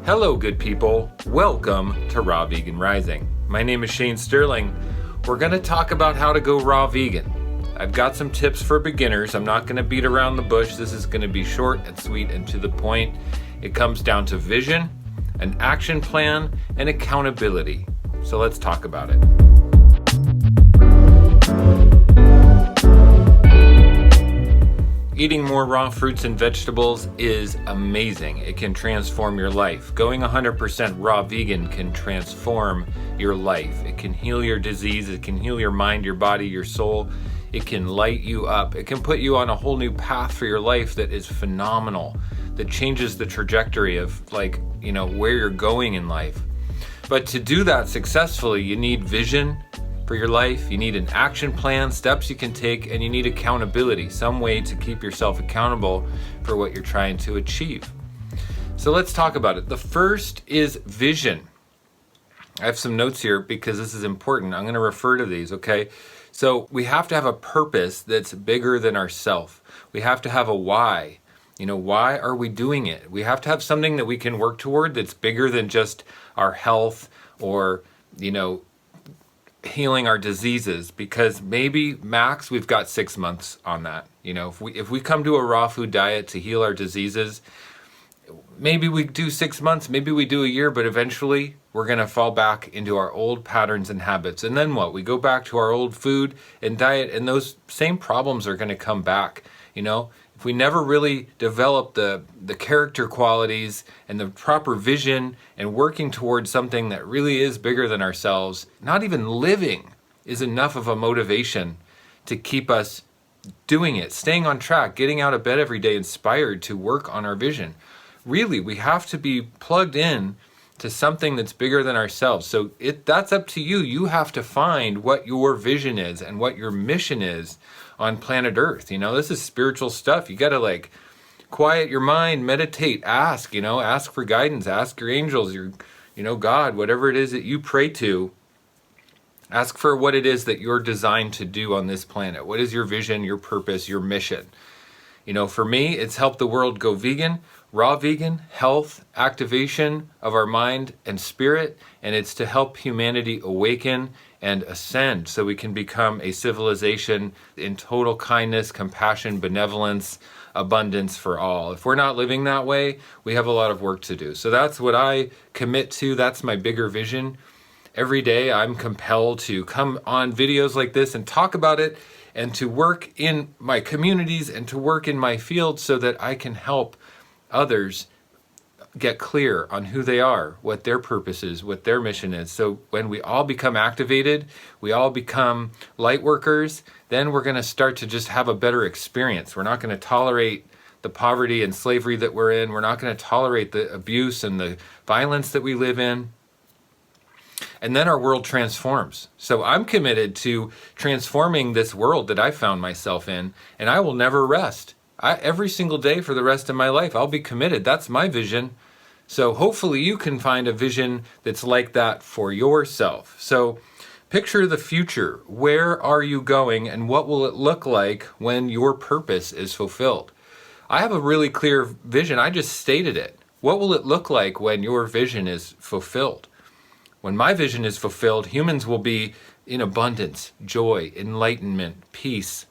Hello, good people. Welcome to Raw Vegan Rising. My name is Shane Sterling. We're going to talk about how to go raw vegan. I've got some tips for beginners. I'm not going to beat around the bush. This is going to be short and sweet and to the point. It comes down to vision, an action plan, and accountability. So let's talk about it. Eating more raw fruits and vegetables is amazing. It can transform your life. Going 100% raw vegan can transform your life. It can heal your disease. It can heal your mind, your body, your soul. It can light you up. It can put you on a whole new path for your life that is phenomenal, that changes the trajectory of where you're going in life. But to do that successfully, you need vision for your life, you need an action plan, steps you can take, and you need accountability, some way to keep yourself accountable for what you're trying to achieve. So let's talk about it. The first is vision. I have some notes here because this is important. I'm going to refer to these, okay? So we have to have a purpose that's bigger than ourselves. We have to have a why. Why are we doing it? We have to have something that we can work toward that's bigger than just our health or, healing our diseases, because maybe max we've got 6 months on that. If we come to a raw food diet to heal our diseases, maybe we do 6 months, maybe we do a year, but eventually we're going to fall back into our old patterns and habits. And then what? We go back to our old food and diet, and those same problems are going to come back. If we never really develop the character qualities and the proper vision and working towards something that really is bigger than ourselves, not even living is enough of a motivation to keep us doing it, staying on track, getting out of bed every day inspired to work on our vision. Really, we have to be plugged in to something that's bigger than ourselves. So that's up to you. You have to find what your vision is and what your mission is on planet Earth. This is spiritual stuff. You got to quiet your mind, meditate, ask for guidance, ask your angels, your God, whatever it is that you pray to. Ask for what it is that you're designed to do on this planet. What is your vision, your purpose, your mission? For me, it's help the world go vegan, raw vegan, health, activation of our mind and spirit, and it's to help humanity awaken and ascend so we can become a civilization in total kindness, compassion, benevolence, abundance for all. If we're not living that way, we have a lot of work to do. So that's what I commit to. That's my bigger vision. Every day I'm compelled to come on videos like this and talk about it, and to work in my communities and to work in my field so that I can help others get clear on who they are, what their purpose is, what their mission is. So when we all become activated, we all become light workers, then we're going to start to just have a better experience. We're not going to tolerate the poverty and slavery that we're in. We're not going to tolerate the abuse and the violence that we live in. And then our world transforms. So I'm committed to transforming this world that I found myself in, and I will never rest. Every single day for the rest of my life, I'll be committed. That's my vision. So hopefully you can find a vision that's like that for yourself. So picture the future. Where are you going, and what will it look like when your purpose is fulfilled? I have a really clear vision. I just stated it. What will it look like when your vision is fulfilled? When my vision is fulfilled, humans will be in abundance, joy, enlightenment, peace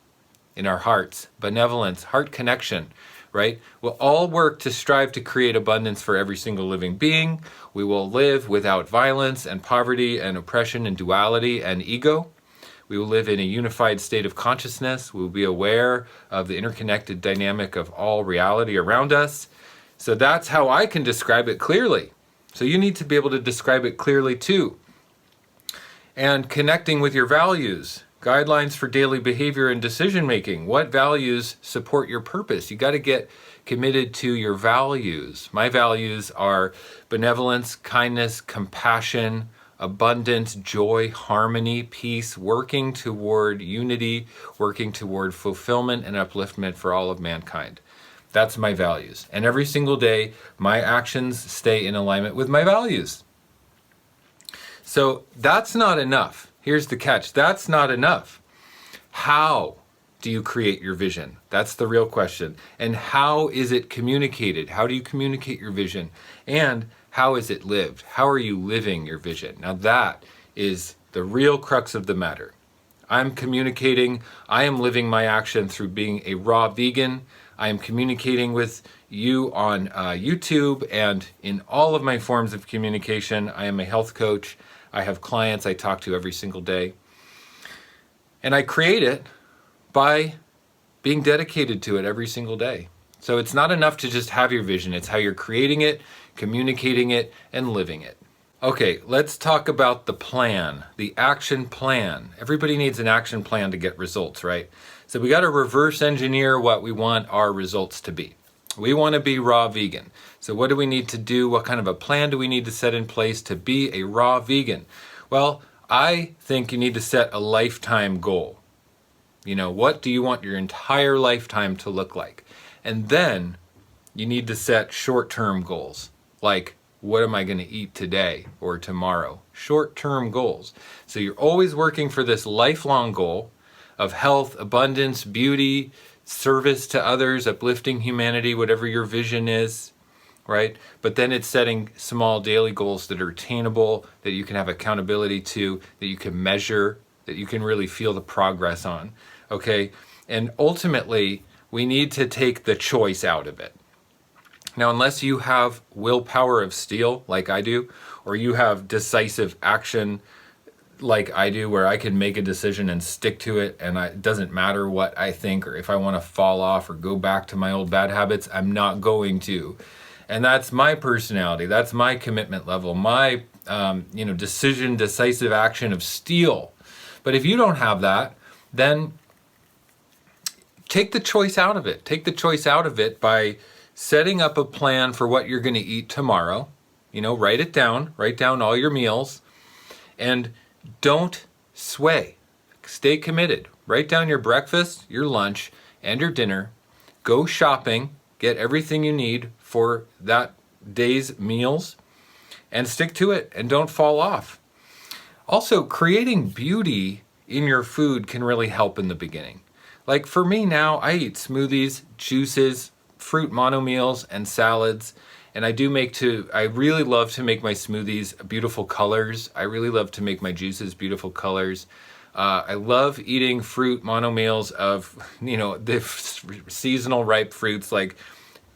in our hearts, benevolence, heart connection, right? We'll all work to strive to create abundance for every single living being. We will live without violence and poverty and oppression and duality and ego. We will live in a unified state of consciousness. We will be aware of the interconnected dynamic of all reality around us. So that's how I can describe it clearly. So you need to be able to describe it clearly too. And connecting with your values, guidelines for daily behavior and decision making. What values support your purpose? You got to get committed to your values. My values are benevolence, kindness, compassion, abundance, joy, harmony, peace, working toward unity, working toward fulfillment and upliftment for all of mankind. That's my values. And every single day, my actions stay in alignment with my values. So that's not enough. Here's the catch. That's not enough. How do you create your vision? That's the real question. And how is it communicated? How do you communicate your vision? And how is it lived? How are you living your vision? Now that is the real crux of the matter. I'm communicating, I am living my action through being a raw vegan. I am communicating with you on YouTube and in all of my forms of communication. I am a health coach. I have clients I talk to every single day. And I create it by being dedicated to it every single day. So it's not enough to just have your vision. It's how you're creating it, communicating it, and living it. Okay, let's talk about the plan, the action plan. Everybody needs an action plan to get results, right? So we got to reverse engineer what we want our results to be. We want to be raw vegan. So what do we need to do? What kind of a plan do we need to set in place to be a raw vegan? Well, I think you need to set a lifetime goal. You know, what do you want your entire lifetime to look like? And then you need to set short-term goals, like what am I going to eat today or tomorrow? Short-term goals. So you're always working for this lifelong goal of health, abundance, beauty, service to others, uplifting humanity, whatever your vision is, right? But then it's setting small daily goals that are attainable, that you can have accountability to, that you can measure, that you can really feel the progress on, okay? And ultimately, we need to take the choice out of it. Now, unless you have willpower of steel, like I do, or you have decisive action like I do, where I can make a decision and stick to it, and it doesn't matter what I think, or if I want to fall off or go back to my old bad habits, I'm not going to. And that's my personality, that's my commitment level, my decisive action of steel. But if you don't have that, then take the choice out of it. Take the choice out of it by setting up a plan for what you're going to eat tomorrow. Write it down. Write down all your meals. And don't sway. Stay committed. Write down your breakfast, your lunch, and your dinner. Go shopping. Get everything you need for that day's meals. And stick to it. And don't fall off. Also, creating beauty in your food can really help in the beginning. Like for me now, I eat smoothies, juices, fruit mono meals, and salads. And I really love to make my smoothies beautiful colors. I really love to make my juices beautiful colors. I love eating fruit mono meals of, the seasonal ripe fruits, like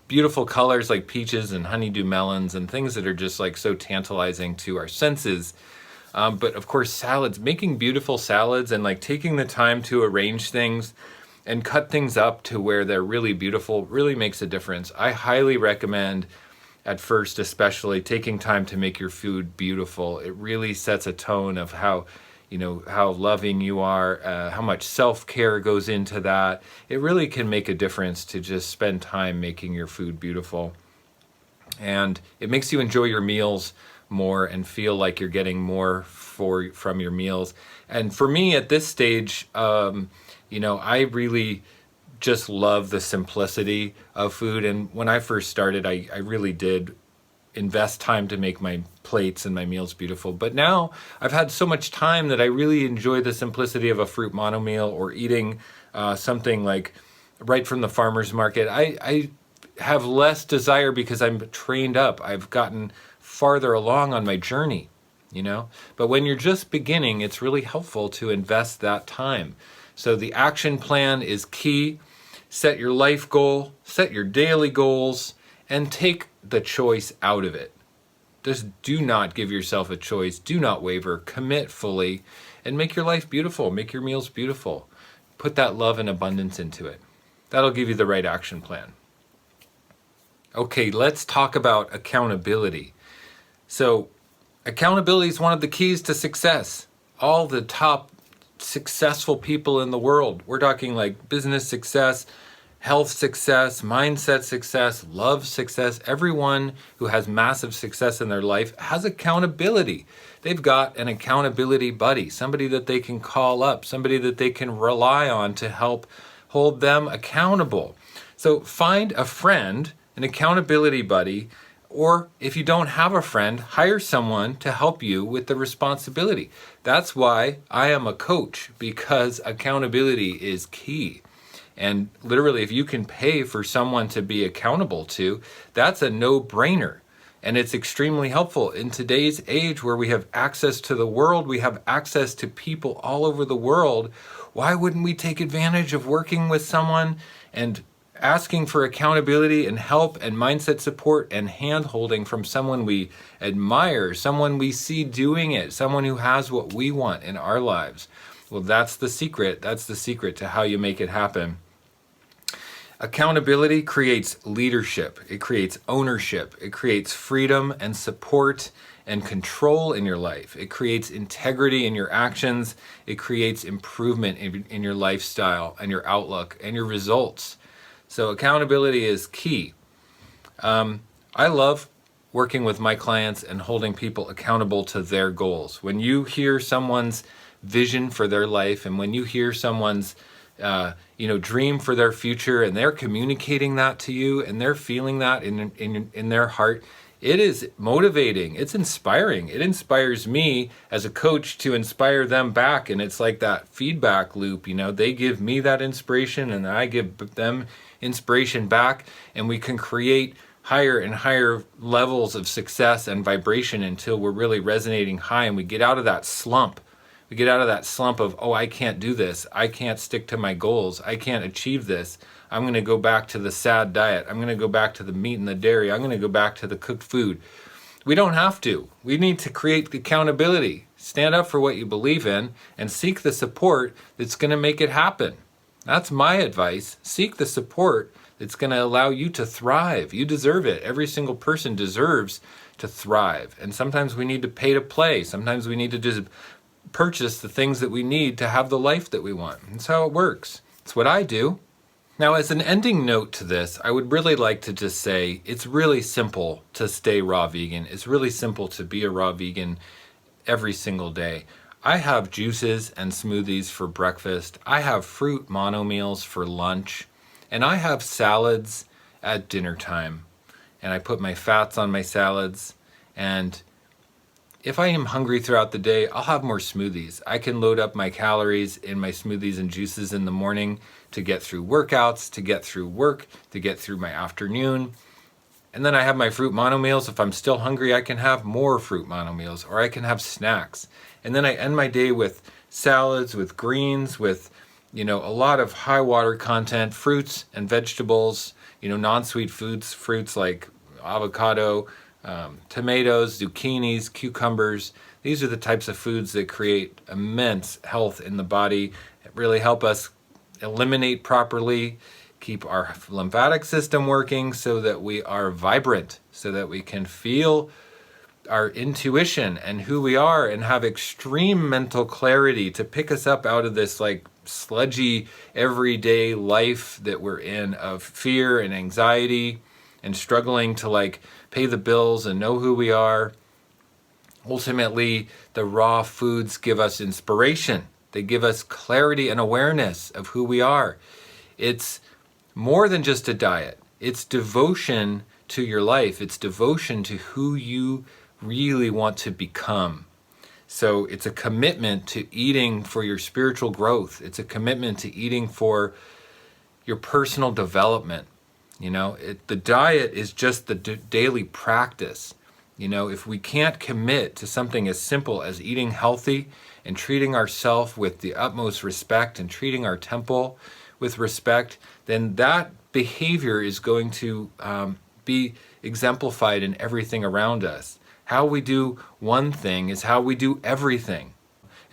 beautiful colors like peaches and honeydew melons and things that are just like so tantalizing to our senses. But of course, salads, making beautiful salads and like taking the time to arrange things and cut things up to where they're really beautiful really makes a difference. I highly recommend, at first especially, taking time to make your food beautiful. It really sets a tone of how loving you are, how much self-care goes into that. It really can make a difference to just spend time making your food beautiful. And it makes you enjoy your meals more and feel like you're getting more from your meals. And for me at this stage, I really just love the simplicity of food. And when I first started, I really did invest time to make my plates and my meals beautiful. But now I've had so much time that I really enjoy the simplicity of a fruit mono meal or eating something like right from the farmer's market. I have less desire because I'm trained up. I've gotten farther along on my journey, But when you're just beginning, it's really helpful to invest that time. So the action plan is key. Set your life goal, set your daily goals, and take the choice out of it. Just do not give yourself a choice. Do not waver. Commit fully and make your life beautiful. Make your meals beautiful. Put that love and abundance into it. That'll give you the right action plan. Okay, let's talk about accountability. So accountability is one of the keys to success. All the top successful people in the world, we're talking like business success, health success, mindset success, love success, everyone who has massive success in their life has accountability. They've got an accountability buddy, somebody that they can call up, somebody that they can rely on to help hold them accountable. So find a friend, an accountability buddy, or if you don't have a friend, hire someone to help you with the responsibility. That's why I am a coach, because accountability is key. And literally, if you can pay for someone to be accountable to, that's a no-brainer. And it's extremely helpful in today's age where we have access to the world, we have access to people all over the world. Why wouldn't we take advantage of working with someone and asking for accountability and help and mindset support and hand-holding from someone we admire, someone we see doing it, someone who has what we want in our lives? Well, that's the secret. That's the secret to how you make it happen. Accountability creates leadership. It creates ownership. It creates freedom and support and control in your life. It creates integrity in your actions. It creates improvement in your lifestyle and your outlook and your results. So accountability is key. I love working with my clients and holding people accountable to their goals. When you hear someone's vision for their life, and when you hear someone's dream for their future, and they're communicating that to you, and they're feeling that in their heart, it is motivating. It's inspiring. It inspires me as a coach to inspire them back, and it's like that feedback loop. They give me that inspiration, and I give them inspiration back, and we can create higher and higher levels of success and vibration until we're really resonating high, and we get out of that slump. We get out of that slump of, oh, I can't do this. I can't stick to my goals. I can't achieve this. I'm going to go back to the sad diet. I'm going to go back to the meat and the dairy. I'm going to go back to the cooked food. We don't have to. We need to create accountability. Stand up for what you believe in and seek the support that's going to make it happen. That's my advice. Seek the support that's going to allow you to thrive. You deserve it. Every single person deserves to thrive. And sometimes we need to pay to play. Sometimes we need to just purchase the things that we need to have the life that we want. That's how it works. It's what I do. Now, as an ending note to this, I would really like to just say it's really simple to stay raw vegan. It's really simple to be a raw vegan every single day. I have juices and smoothies for breakfast. I have fruit mono meals for lunch. And I have salads at dinner time. And I put my fats on my salads. And if I am hungry throughout the day, I'll have more smoothies. I can load up my calories in my smoothies and juices in the morning to get through workouts, to get through work, to get through my afternoon. And then I have my fruit mono meals. If I'm still hungry, I can have more fruit mono meals, or I can have snacks. And then I end my day with salads, with greens, with a lot of high water content, fruits and vegetables, non-sweet fruits like avocado, tomatoes, zucchinis, cucumbers. These are the types of foods that create immense health in the body. It really help us eliminate properly, keep our lymphatic system working so that we are vibrant, so that we can feel our intuition and who we are and have extreme mental clarity to pick us up out of this sludgy everyday life that we're in of fear and anxiety and struggling to pay the bills and know who we are. Ultimately, the raw foods give us inspiration. They give us clarity and awareness of who we are. It's more than just a diet. It's devotion to your life. It's devotion to who you really want to become. So it's a commitment to eating for your spiritual growth. It's a commitment to eating for your personal development. The diet is just the daily practice. If we can't commit to something as simple as eating healthy and treating ourselves with the utmost respect and treating our temple with respect, then that behavior is going to be exemplified in everything around us. How we do one thing is how we do everything.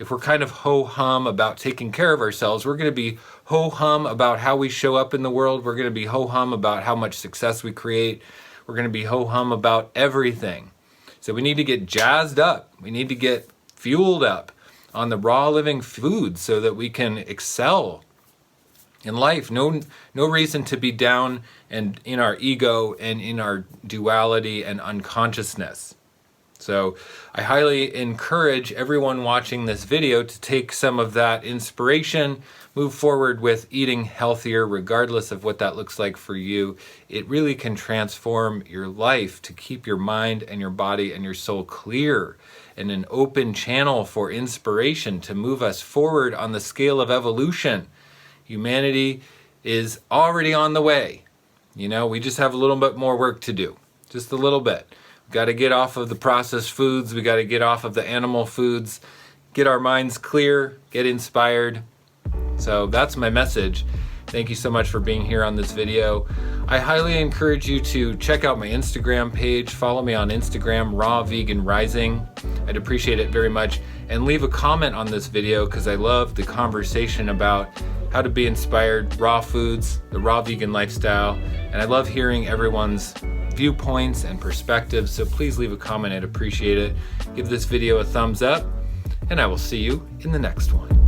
If we're kind of ho-hum about taking care of ourselves, we're going to be ho-hum about how we show up in the world. We're going to be ho-hum about how much success we create. We're going to be ho-hum about everything. So we need to get jazzed up. We need to get fueled up on the raw living foods so that we can excel in life. No reason to be down and in our ego and in our duality and unconsciousness. So I highly encourage everyone watching this video to take some of that inspiration, move forward with eating healthier, regardless of what that looks like for you. It really can transform your life to keep your mind and your body and your soul clear and an open channel for inspiration to move us forward on the scale of evolution. Humanity is already on the way. You know, we just have a little bit more work to do. Just a little bit. We've got to get off of the processed foods. We got to get off of the animal foods. Get our minds clear. Get inspired. So that's my message. Thank you so much for being here on this video. I highly encourage you to check out my Instagram page. Follow me on Instagram, Raw Vegan Rising. I'd appreciate it very much. And leave a comment on this video because I love the conversation about how to be inspired, raw foods, the raw vegan lifestyle. And I love hearing everyone's viewpoints and perspectives. So please leave a comment. I'd appreciate it. Give this video a thumbs up. And I will see you in the next one.